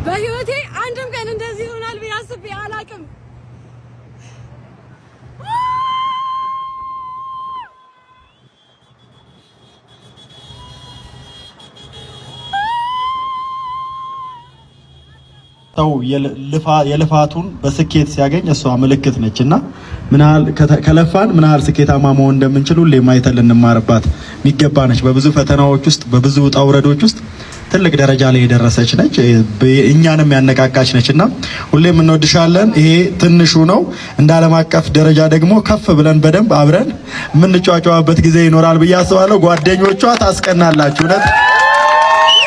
በህይወቴ አንድም ቀን እንደዚህ ይሆናል ብዬ አስቤ አላውቅም። ሰው የልፋቱን በስኬት ሲያገኝ እሷ ምልክት ነችና ምናል ከለፋን ምናል ስኬታማ መሆን እንደምንችል ሁሌ ማይተል እንማርባት የሚገባ ነች። በብዙ ፈተናዎች ውስጥ በብዙ ውጣ ውረዶች ውስጥ ትልቅ ደረጃ ላይ የደረሰች ነች። እኛንም ያነቃቃች ነችና ሁሌም እንወድሻለን። ይሄ ትንሹ ነው። እንደ ዓለም አቀፍ ደረጃ ደግሞ ከፍ ብለን በደንብ አብረን የምንጫጫዋበት ጊዜ ይኖራል ብዬ አስባለሁ። ጓደኞቿ ታስቀናላችሁ። እውነት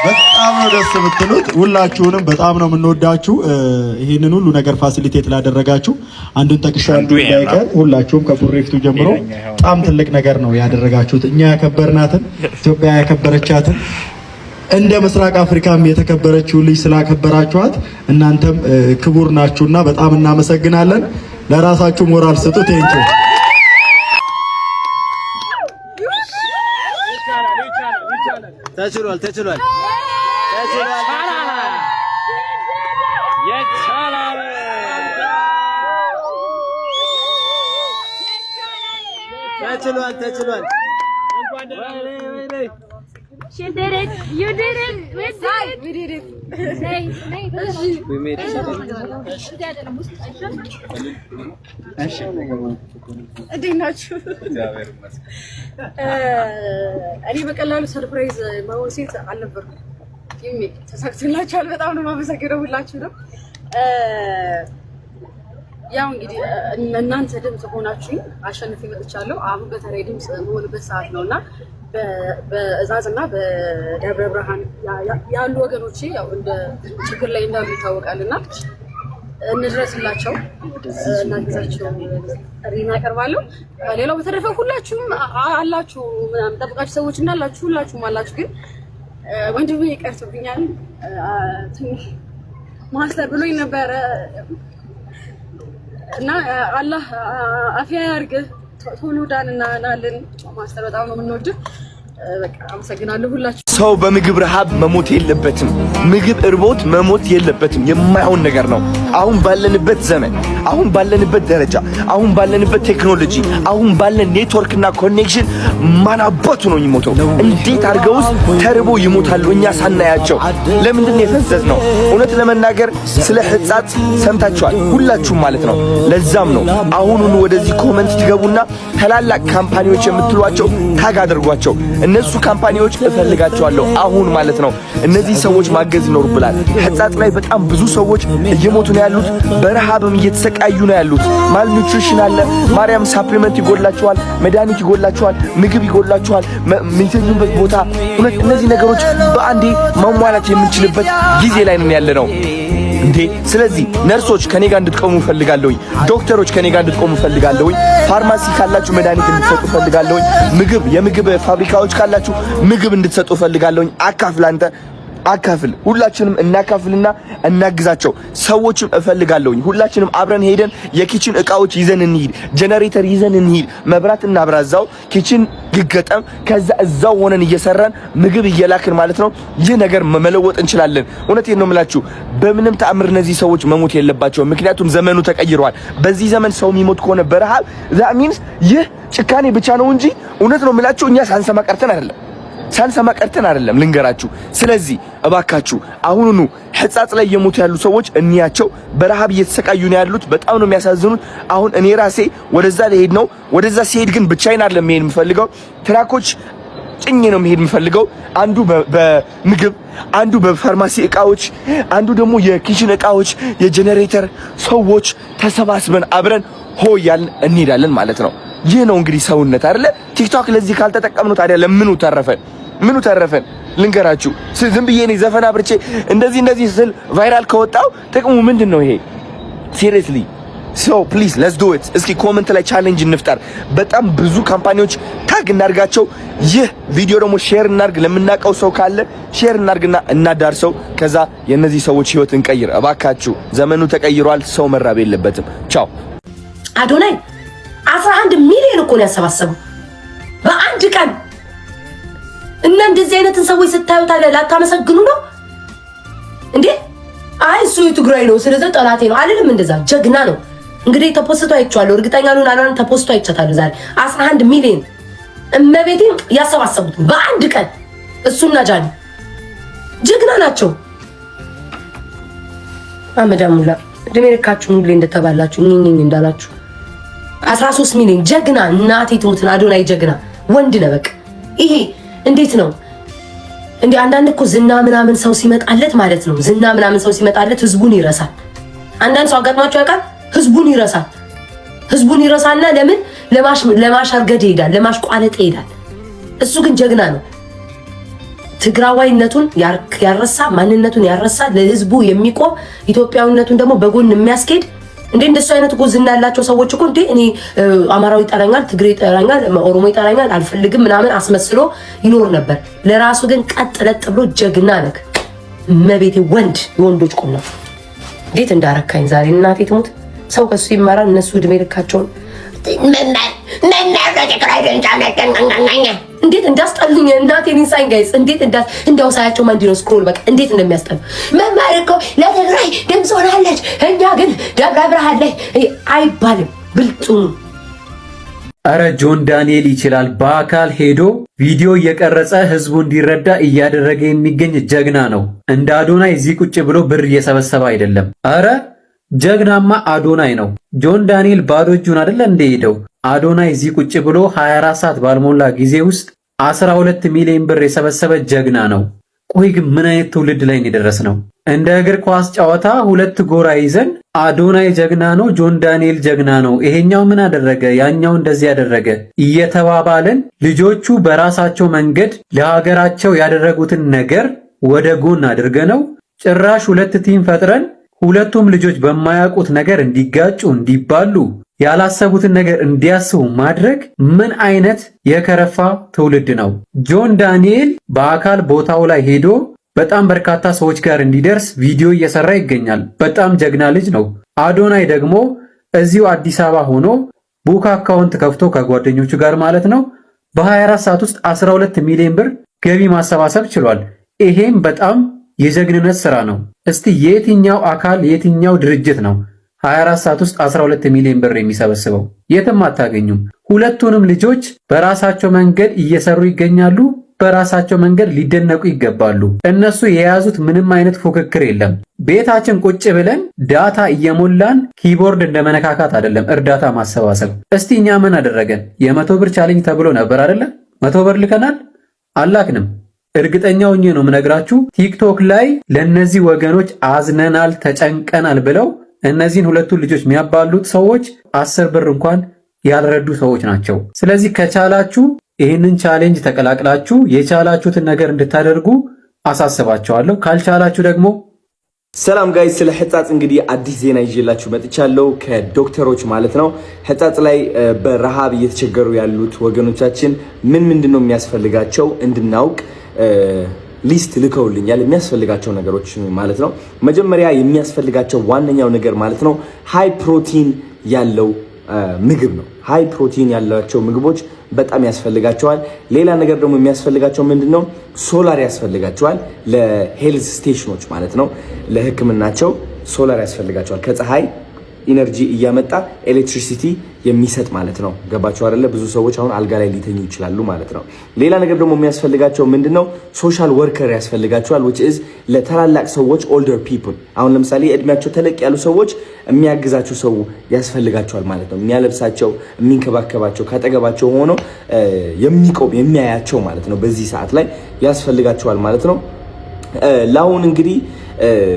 በጣም ነው ደስ የምትሉት። ሁላችሁንም በጣም ነው የምንወዳችሁ። ይሄንን ሁሉ ነገር ፋሲሊቴት ላደረጋችሁ አንዱን ጠቅሻለሁ እንዳይቀር ሁላችሁም ከፕሮጀክቱ ጀምሮ በጣም ትልቅ ነገር ነው ያደረጋችሁት። እኛ ያከበርናትን ኢትዮጵያ ያከበረቻትን እንደ ምስራቅ አፍሪካም የተከበረችው ልጅ ስላከበራችኋት እናንተም ክቡር ናችሁና በጣም እናመሰግናለን። ለራሳችሁ ሞራል ስጡ። ቴንኪው። ተችሏል። ተችሏል። She did it. You did it. We did it. We made it. እንዴት ናችሁ? እኔ በቀላሉ ሰርፕራይዝ መሆን ሴት አልነበርኩም። ተሳክቶላችኋል። በጣም ነው የማመሰግነው ሁላችሁንም። ያው እንግዲህ እናንተ ድምጽ ሆናችሁ አሸንፌ መጥቻለሁ። አሁን በተለይ ድምጽ መሆንበት ሰዓት ነውና በእዛዝና በደብረ ብርሃን ያሉ ወገኖቼ ያው እንደ ችግር ላይ እንዳሉ ይታወቃልና እንድረስላቸው እናግዛቸው ሪና ያቀርባለሁ። ሌላው በተረፈ ሁላችሁም አላችሁ ምናምን ጠብቃችሁ ሰዎች እንዳላችሁ ሁላችሁም አላችሁ። ግን ወንድሜ ይቀርጽብኛል ትንሽ ማስተር ብሎኝ ነበረ እና አላህ አፊያ ያርግህ። ቶሎ ዳንና ናልን ማስተር በጣም ነው የምንወድህ። በቃ አመሰግናለሁ ሁላችሁ። ሰው በምግብ ረሃብ መሞት የለበትም። ምግብ እርቦት መሞት የለበትም። የማይሆን ነገር ነው። አሁን ባለንበት ዘመን፣ አሁን ባለንበት ደረጃ፣ አሁን ባለንበት ቴክኖሎጂ፣ አሁን ባለን ኔትወርክና ኮኔክሽን ማን አባቱ ነው የሚሞተው? እንዴት አድርገውስ ተርቦ ይሞታሉ እኛ ሳናያቸው? ለምንድን ነው የፈዘዝ ነው? እውነት ለመናገር ስለ ሕጻጽ ሰምታችኋል ሁላችሁም ማለት ነው። ለዛም ነው አሁኑን ወደዚህ ኮመንት ትገቡና ታላላቅ ካምፓኒዎች የምትሏቸው ታግ አድርጓቸው። እነሱ ካምፓኒዎች እፈልጋቸዋለሁ አሁን ማለት ነው። እነዚህ ሰዎች ማገዝ ይኖርብናል። ሕጻጽ ላይ በጣም ብዙ ሰዎች እየሞቱ ነው ያሉት። በረሃብም እየተሰቃዩ ነው ያሉት። ማልኒውትሪሽን አለ። ማርያም ሳፕሊመንት ይጎላቸዋል፣ መድኃኒት ይጎላቸዋል፣ ምግብ ይጎላቸዋል፣ የሚተኙበት ቦታ። እውነት እነዚህ ነገሮች በአንዴ ማሟላት የምንችልበት ጊዜ ላይ ነን ያለነው እንዴ። ስለዚህ ነርሶች ከኔ ጋር እንድትቆሙ ፈልጋለሁኝ። ዶክተሮች ከኔ ጋር እንድትቆሙ ፈልጋለሁኝ። ፋርማሲ ካላችሁ መድኃኒት እንድትሰጡ ፈልጋለሁኝ። የምግብ ፋብሪካዎች ካላችሁ ምግብ እንድትሰጡ ፈልጋለሁኝ። አካፍል ሁላችንም እናካፍልና እናግዛቸው። ሰዎችም እፈልጋለሁኝ። ሁላችንም አብረን ሄደን የኪችን እቃዎች ይዘን እንሂድ፣ ጄነሬተር ይዘን እንሂድ፣ መብራት እናብራዛው፣ ኪችን ይገጠም። ከዛ እዛው ሆነን እየሰራን ምግብ እየላክን ማለት ነው ይህ ነገር መለወጥ እንችላለን። እውነቴን ነው የምላችሁ። በምንም ተአምር እነዚህ ሰዎች መሞት የለባቸው። ምክንያቱም ዘመኑ ተቀይሯል። በዚህ ዘመን ሰው የሚሞት ከሆነ በረሃብ that means ይህ ጭካኔ ብቻ ነው እንጂ እውነት ነው የምላችሁ እኛ ሳንሰማ ቀርተን አይደለም ልንገራችሁ። ስለዚህ እባካችሁ አሁኑኑ ሕጻጽ ላይ የሞቱ ያሉ ሰዎች እንያቸው። በረሃብ እየተሰቃዩ ነው ያሉት። በጣም ነው የሚያሳዝኑት። አሁን እኔ ራሴ ወደዛ ልሄድ ነው። ወደዛ ሲሄድ ግን ብቻዬን አይደለም መሄድ የምፈልገው። ትራኮች ጭኜ ነው መሄድ የምፈልገው። አንዱ በምግብ፣ አንዱ በፋርማሲ እቃዎች፣ አንዱ ደግሞ የኪችን እቃዎች፣ የጄነሬተር ሰዎች ተሰባስበን አብረን ሆያልን እንሄዳለን ማለት ነው። ይህ ነው እንግዲህ ሰውነት አይደለ? ቲክቶክ ለዚህ ካልተጠቀምነው ታዲያ ምኑ ተረፈን? ልንገራችሁ። ዝም ብዬ እኔ ዘፈን አብርቼ እንደዚህ ስል ቫይራል ከወጣው ጥቅሙ ምንድነው? ይሄ ሲሪየስሊ ሶ ፕሊዝ ሌትስ ዱ ኢት። እስኪ ኮሜንት ላይ ቻሌንጅ እንፍጠር። በጣም ብዙ ካምፓኒዎች ታግ እናርጋቸው። ይህ ቪዲዮ ደግሞ ሼር እናርግ። ለምናቀው ሰው ካለ ሼር እናርግና እናዳርሰው። ከዛ የነዚህ ሰዎች ህይወት እንቀይር እባካችሁ። ዘመኑ ተቀይሯል። ሰው መራብ የለበትም። ቻው። አዶናይ 11 ሚሊዮን እኮ ነው ያሰባሰበው በአንድ ቀን። እና እንደዚህ አይነትን ሰዎች ስታዩ ታዲያ ላታመሰግኑ ነው እንዴ? አይ እሱ የትግራይ ነው ስለዚህ ጠላቴ ነው አይደለም። እንደዛ ጀግና ነው። እንግዲህ ተፖስቶ አይቻለሁ። እርግጠኛ ነኝ አላን ተፖስቶ አይቻታለሁ። ዛሬ 11 ሚሊዮን እመቤቴ ያሰባሰቡት በአንድ ቀን እሱና ጃኒ ጀግና ናቸው። አመዳሙላ ደሜርካችሁ ሁሌ እንደተባላችሁ ኒኒኝ እንዳላችሁ 13 ሚሊዮን ጀግና እናቴ ትሙትና አዶናይ ጀግና ወንድ ነው። በቃ ይሄ እንዴት ነው እንዴ? አንዳንድ እኮ ዝና ምናምን ሰው ሲመጣለት ማለት ነው ዝና ምናምን ሰው ሲመጣለት ህዝቡን ይረሳል። አንዳንድ ሰው አጋጥሟቸው ያውቃል። ህዝቡን ይረሳና ለምን ለማሻርገድ ይሄዳል፣ ለማሽቋለጥ ይሄዳል። እሱ ግን ጀግና ነው። ትግራዋይነቱን ያረሳ ማንነቱን ያረሳ ለህዝቡ የሚቆም ኢትዮጵያዊነቱን ደግሞ በጎን የሚያስኬድ እንዴ እንደሱ አይነት እኮ ዝና ያላቸው ሰዎች እኮ እንዴ እኔ አማራዊ ይጠራኛል፣ ትግሬ ይጠራኛል፣ ኦሮሞ ይጠራኛል አልፈልግም ምናምን አስመስሎ ይኖር ነበር። ለራሱ ግን ቀጥ ለጥ ብሎ ጀግና ነክ መቤቴ ወንድ የወንዶች ቁም ነው። እንዴት እንዳረካኝ ዛሬ እናቴ ትሙት። ሰው ከሱ ይማራል። እነሱ እድሜ ልካቸውን እንዴት እንዳስጠሉኝ እናቴን ኢንሳይን ጋይስ እንዴት እንዳው ሳያቸው ማንዲ ነው ስክሮል በቃ እንዴት እንደሚያስጠሉ። መማር እኮ ለትግራይ ድምፅ ሆናለች፣ እኛ ግን ደብረ ብርሃን ላይ አይባልም። ብልጡ አረ ጆን ዳንኤል ይችላል። በአካል ሄዶ ቪዲዮ እየቀረጸ ህዝቡ እንዲረዳ እያደረገ የሚገኝ ጀግና ነው። እንደ አዶናይ እዚህ ቁጭ ብሎ ብር እየሰበሰበ አይደለም። አረ ጀግናማ አዶናይ ነው። ጆን ዳንኤል ባዶ እጁን አይደለ እንደ ሄደው። አዶናይ እዚህ ቁጭ ብሎ 24 ሰዓት ባልሞላ ጊዜ ውስጥ 12 ሚሊዮን ብር የሰበሰበ ጀግና ነው። ቆይ ግን ምን አይነት ትውልድ ላይ የደረስነው? እንደ እግር ኳስ ጨዋታ ሁለት ጎራ ይዘን አዶናይ ጀግና ነው፣ ጆን ዳንኤል ጀግና ነው፣ ይሄኛው ምን አደረገ፣ ያኛው እንደዚህ ያደረገ እየተባባለን ልጆቹ በራሳቸው መንገድ ለሀገራቸው ያደረጉትን ነገር ወደ ጎን አድርገነው ጭራሽ ሁለት ቲም ፈጥረን ሁለቱም ልጆች በማያውቁት ነገር እንዲጋጩ እንዲባሉ ያላሰቡትን ነገር እንዲያስቡ ማድረግ ምን አይነት የከረፋ ትውልድ ነው? ጆን ዳንኤል በአካል ቦታው ላይ ሄዶ በጣም በርካታ ሰዎች ጋር እንዲደርስ ቪዲዮ እየሰራ ይገኛል። በጣም ጀግና ልጅ ነው። አዶናይ ደግሞ እዚሁ አዲስ አበባ ሆኖ ቡክ አካውንት ከፍቶ ከጓደኞቹ ጋር ማለት ነው በ24 ሰዓት ውስጥ 12 ሚሊዮን ብር ገቢ ማሰባሰብ ችሏል። ይሄም በጣም የጀግንነት ስራ ነው። እስቲ የትኛው አካል የትኛው ድርጅት ነው 24 ሰዓት ውስጥ 12 ሚሊዮን ብር የሚሰበስበው? የትም አታገኙም። ሁለቱንም ልጆች በራሳቸው መንገድ እየሰሩ ይገኛሉ። በራሳቸው መንገድ ሊደነቁ ይገባሉ። እነሱ የያዙት ምንም አይነት ፉክክር የለም። ቤታችን ቁጭ ብለን ዳታ እየሞላን ኪቦርድ እንደመነካካት አይደለም እርዳታ ማሰባሰብ። እስቲ እኛ ምን አደረገን? የ100 ብር ቻሌንጅ ተብሎ ነበር አይደለ? 100 ብር ልከናል? አላክንም። እርግጠኛ ሆኜ ነው የምነግራችሁ ቲክቶክ ላይ ለነዚህ ወገኖች አዝነናል፣ ተጨንቀናል ብለው እነዚህን ሁለቱን ልጆች የሚያባሉት ሰዎች 10 ብር እንኳን ያልረዱ ሰዎች ናቸው። ስለዚህ ከቻላችሁ ይህንን ቻሌንጅ ተቀላቅላችሁ የቻላችሁትን ነገር እንድታደርጉ አሳስባችኋለሁ። ካልቻላችሁ ደግሞ ሰላም ጋይስ፣ ስለ ሕጻጽ እንግዲህ አዲስ ዜና ይዤላችሁ መጥቻለሁ ከዶክተሮች ማለት ነው። ሕጻጽ ላይ በረሃብ እየተቸገሩ ያሉት ወገኖቻችን ምንድነው የሚያስፈልጋቸው እንድናውቅ ሊስት ልከውልኛል። የሚያስፈልጋቸው ነገሮች ማለት ነው። መጀመሪያ የሚያስፈልጋቸው ዋነኛው ነገር ማለት ነው ሃይ ፕሮቲን ያለው ምግብ ነው። ሃይ ፕሮቲን ያላቸው ምግቦች በጣም ያስፈልጋቸዋል። ሌላ ነገር ደግሞ የሚያስፈልጋቸው ምንድነው? ሶላር ያስፈልጋቸዋል። ለሄልዝ ስቴሽኖች ማለት ነው ለሕክምናቸው ሶላር ያስፈልጋቸዋል። ከፀሐይ ኢነርጂ እያመጣ ኤሌክትሪሲቲ የሚሰጥ ማለት ነው። ገባችሁ አይደለ? ብዙ ሰዎች አሁን አልጋ ላይ ሊተኙ ይችላሉ ማለት ነው። ሌላ ነገር ደግሞ የሚያስፈልጋቸው ምንድነው? ሶሻል ወርከር ያስፈልጋቸዋል which is ለታላላቅ ሰዎች older people። አሁን ለምሳሌ እድሜያቸው ተለቅ ያሉ ሰዎች የሚያግዛቸው ሰው ያስፈልጋቸዋል ማለት ነው። የሚያለብሳቸው፣ የሚንከባከባቸው፣ ካጠገባቸው ሆኖ የሚቆም የሚያያቸው ማለት ነው። በዚህ ሰዓት ላይ ያስፈልጋቸዋል ማለት ነው። ለአሁን እንግዲህ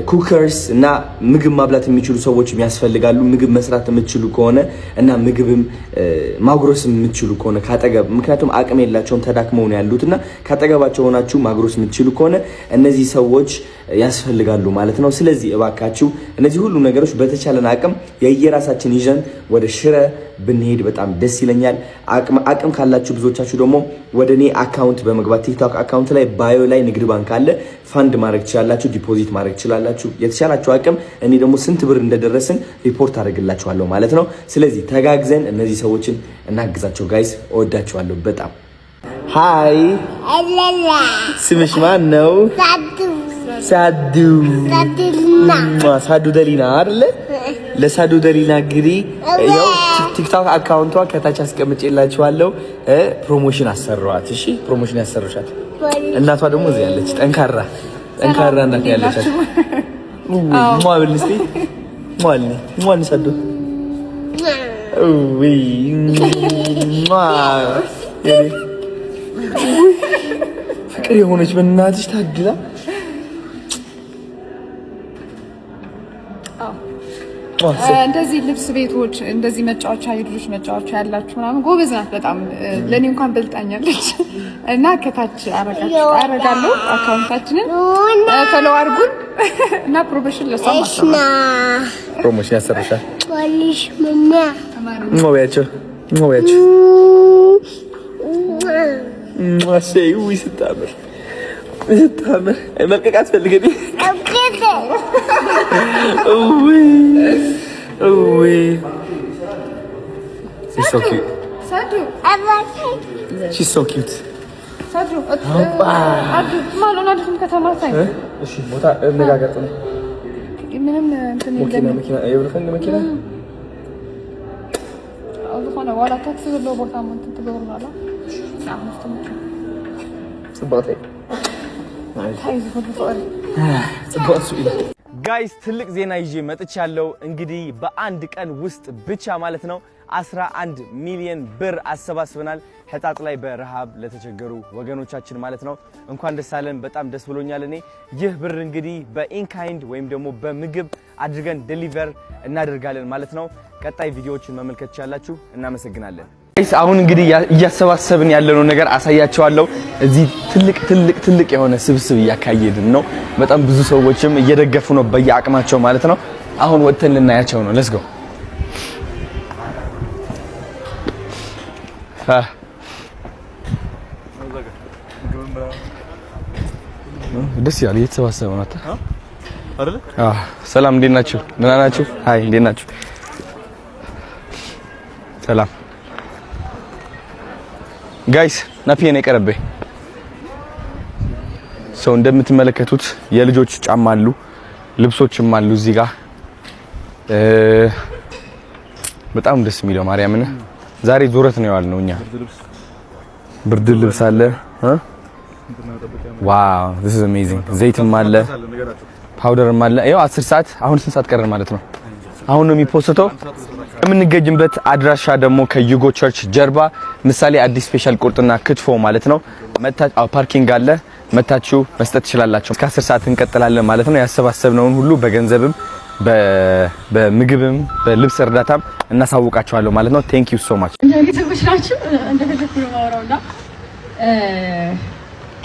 ኩከርስ እና ምግብ ማብላት የሚችሉ ሰዎች ያስፈልጋሉ። ምግብ መስራት የምትችሉ ከሆነ እና ምግብም ማጉረስ የምትችሉ ከሆነ ካጠገብ፣ ምክንያቱም አቅም የላቸውም ተዳክመው ነው ያሉትና ካጠገባቸው ሆናችሁ ማጉረስ የምትችሉ ከሆነ እነዚህ ሰዎች ያስፈልጋሉ ማለት ነው። ስለዚህ እባካችሁ እነዚህ ሁሉ ነገሮች በተቻለን አቅም የየራሳችን ይዘን ወደ ሽረ ብንሄድ በጣም ደስ ይለኛል። አቅም ካላችሁ ብዙዎቻችሁ ደግሞ ወደኔ አካውንት በመግባት ቲክቶክ አካውንት ላይ ባዮ ላይ ንግድ ባንክ አለ፣ ፋንድ ማድረግ ትችላላችሁ፣ ዲፖዚት ማድረግ ትችላላችሁ። የተቻላችሁ አቅም እኔ ደግሞ ስንት ብር እንደደረስን ሪፖርት አደርግላችኋለሁ ማለት ነው። ስለዚህ ተጋግዘን እነዚህ ሰዎችን እናግዛቸው። ጋይስ እወዳችኋለሁ በጣም። ሃይ ስምሽ ማን ነው? ሳዱ ደሊና አይደለ? ለሳዱ ደሊና እንግዲህ ያው ቲክቶክ አካውንቷ ከታች አስቀምጬላችኋለሁ። ፕሮሞሽን አሰራዋት። እሺ ፕሮሞሽን ያሰሩሻት። እናቷ ደግሞ እዚህ ያለች ጠንካራ እናት ያለች። ሟልስቲ ሟል ሳዱ ወይ ፍቅር የሆነች በእናትሽ ታድላ። እንደዚህ ልብስ ቤቶች እንደዚህ መጫወቻ የልጆች መጫወቻ ያላችሁ ምናምን ጎበዝ ናት በጣም። ለኔ እንኳን በልጣኛለች እና ከታች አረጋለሁ አካውንታችንን ፎሎ አድርጉን እና ፕሮሞሽን ለሷም አሰራ ፕሮሞሽን ያሰርሻል። ፖሊሽ ምና ሞያቸው ማሰዩ ይስታምር መልቀቅ አትፈልገኝ። She's so cute. Sadu. She's so cute. Sadu. Adu, malu nadum ከተማ ሳይ እሺ ቦታ እንነጋገር ነው። ምንም እንትን መኪና የብርፈን መኪና አሁን ዋላ ታክሲ ብሎ ቦታ ምን ትብሎናላ ጋይስ ትልቅ ዜና ይዤ መጥቻለሁ። እንግዲህ በአንድ ቀን ውስጥ ብቻ ማለት ነው 11 ሚሊዮን ብር አሰባስበናል። ህጣጥ ላይ በረሃብ ለተቸገሩ ወገኖቻችን ማለት ነው። እንኳን ደስ አለን። በጣም ደስ ብሎኛል። እኔ ይህ ብር እንግዲህ በኢንካይንድ ወይም ደግሞ በምግብ አድርገን ዴሊቨር እናደርጋለን ማለት ነው። ቀጣይ ቪዲዮዎችን መመልከት ትችላላችሁ። እናመሰግናለን። ጋይስ አሁን እንግዲህ እያሰባሰብን ያለነው ነገር አሳያቸዋለሁ። እዚህ ትልቅ የሆነ ስብስብ እያካሄድን ነው። በጣም ብዙ ሰዎችም እየደገፉ ነው በየአቅማቸው ማለት ነው። አሁን ወጥተን ልናያቸው ነው። ሌትስ ጎ ደስ ያለ እየተሰባሰበ ነው አይደል? ሰላም እንዴት ናችሁ? ደህና ናችሁ? ሃይ እንዴት ናችሁ? ሰላም ጋይስ ናፒየን የቀረበኝ ሰው እንደምትመለከቱት የልጆች ጫማ አሉ፣ ልብሶችም አሉ እዚህ ጋር በጣም ደስ የሚለው ማርያምን ዛሬ ዙረት ነው ያልነው እኛ። ብርድ ልብስ አለ። ዋው this is amazing። ዘይትም አለ፣ ፓውደርም አለ። ያው 10 ሰዓት አሁን ስንት ሰዓት ቀረን ማለት ነው? አሁን ነው የሚፖስተው። የምንገኝበት አድራሻ ደግሞ ከዩጎ ቸርች ጀርባ ምሳሌ አዲስ ስፔሻል ቁርጥና ክትፎ ማለት ነው። ፓርኪንግ አለ፣ መታችሁ መስጠት ትችላላችሁ። እስከ 10 ሰዓት እንቀጥላለን ማለት ነው። ያሰባሰብነውን ሁሉ በገንዘብም በምግብም በልብስ እርዳታም እናሳውቃችኋለሁ ማለት ነው። ቴንክ ዩ ሶ ማች። እንደዚህ ናችሁ እንደፈለኩ ነው ማውራውና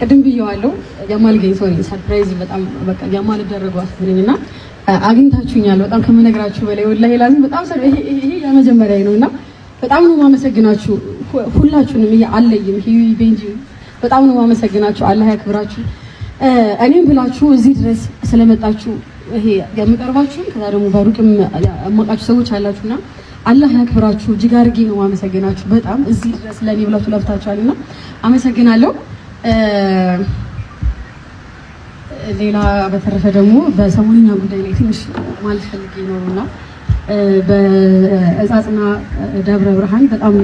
ቅድም ብየዋለሁ። ያማል ገኝ ሶሪ ሰርፕራይዝ በጣም በቃ ያማል ደረገው አስብሪኝና አግኝታችሁኛል። በጣም ከመነግራችሁ በላይ ወላሂ ላዝም በጣም ይሄ የመጀመሪያዬ ነውና በጣም ነው ማመሰግናችሁ ሁላችሁንም። ይሄ አለይም ሂዊ ቤንጂ በጣም ነው ማመሰግናችሁ። አላህ ያክብራችሁ። እኔም ብላችሁ እዚህ ድረስ ስለመጣችሁ ይሄ የምቀርባችሁ ከዛ ደግሞ በሩቅም አማቃችሁ ሰዎች አላችሁና አላህ ያክብራችሁ። እጅግ አድርጌ ነው ማመሰግናችሁ። በጣም እዚህ ድረስ ለኔ ብላችሁ ለፍታችኋልና አመሰግናለሁ። ሌላ በተረፈ ደግሞ በሰሞንኛ ጉዳይ ላይ ትንሽ ማለት ፈልጌ ነውና በእጻጽና ደብረ ብርሃን በጣም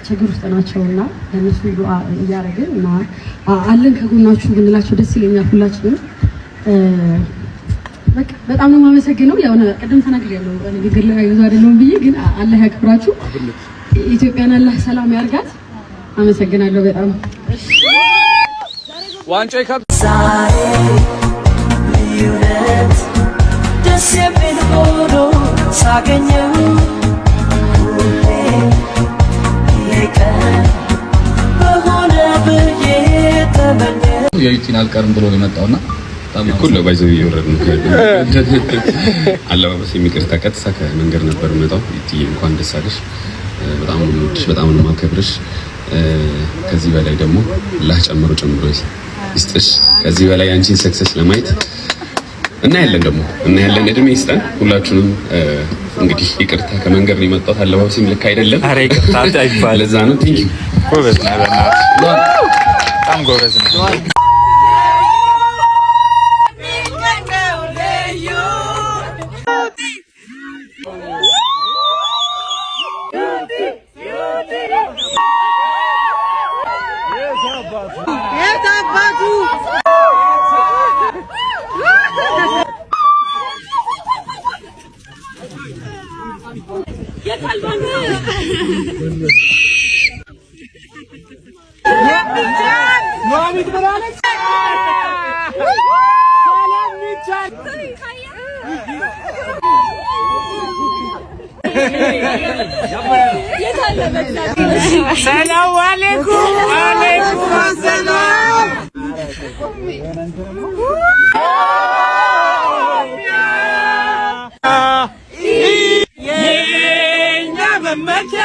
ችግር ውስጥ ናቸውና ለነሱ ዱአ እያደረግን እና አለን ከጎናችሁ ብንላቸው ደስ ይለኛል። ሁላችንም በቃ በጣም ነው የማመሰግነው። ያው ቀደም ተናግሬያለሁ ንግግር ላይ አይዞህ አይደለም ብዬ ግን አላህ ያክብራችሁ። ኢትዮጵያን አላህ ሰላም ያርጋት። አመሰግናለሁ በጣም ዋንጫ ይከብ ሳገኘው የዩቲን አልቀርም ብሎ የመጣውና እኩል ነው ባይዘው ይወረድ ነው አለባበስ የሚቀርታ ቀጥታ ከመንገድ ነበር መጣው። ዩቲ እንኳን ደስ አለሽ። በጣም ነው የምወድሽ፣ በጣም ነው የማከብርሽ። ከዚህ በላይ ደግሞ አላህ ጨምሮ ይስጥሽ። ከዚህ በላይ አንቺን ሰክሰስ ለማየት እናያለን እድሜ ይስጠን ሁላችሁንም። እንግዲህ ይቅርታ ከመንገድ ነው የመጣሁት። አለባበሴም ልክ አይደለም። አረ ይቅርታ አይባል። ለዛ ነው። ቴንክ ዩ ጎበዝ ነህ፣ በእናትህ በጣም ጎበዝ ነህ። ሰላም አለይኩም አለይኩም ሰላም የኛ መመኪያ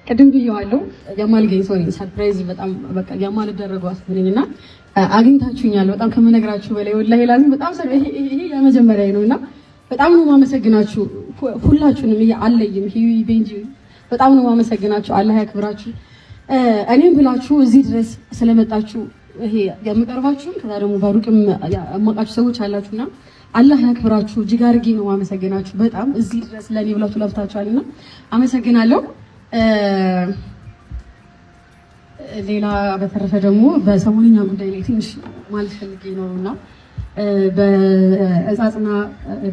ቅድም ብየዋለሁ ጀማል ገኝ ሶሪ ሰርፕራይዝ በጣም በቃ ጀማል ደረገው አስብልኝና አግኝታችሁኛል። በጣም ከመነግራችሁ በላይ ወላሂ ላዚም በጣም ይሄ የመጀመሪያ ነውና በጣም ነው ማመሰግናችሁ ሁላችሁንም። ይሄ አለይም ሂዊ ቤንጂ በጣም ነው ማመሰግናችሁ። አላህ ያክብራችሁ። እኔም ብላችሁ እዚህ ድረስ ስለመጣችሁ ይሄ የምቀርባችሁ ከዛ ደግሞ በሩቅም አማቃችሁ ሰዎች አላችሁና አላህ ያክብራችሁ። እጅግ አድርጌ ነው ማመሰግናችሁ። በጣም እዚህ ድረስ ለኔ ብላችሁ ለፍታችኋልና አመሰግናለሁ። ሌላ በተረፈ ደግሞ በሰሞንኛ ጉዳይ ላይ ትንሽ ማለት ፈልጌ ነውና በእጻጽና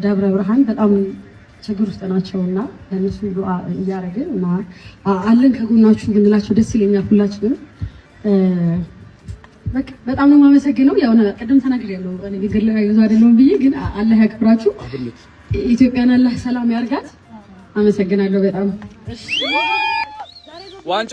ደብረ ብርሃን በጣም ችግር ውስጥ ናቸውና ለነሱ ዱዓ እያደረግን እና አለን ከጎናችሁ ብንላቸው ደስ ይለኛል። ሁላችንም በጣም ነው የማመሰግነው። ያው ቅድም ተናግሬያለሁ ንግግር ላይ ይዞ አይደለም ብዬ ግን አላህ ያክብራችሁ። ኢትዮጵያን አላህ ሰላም ያርጋት። አመሰግናለሁ በጣም ዋንጫ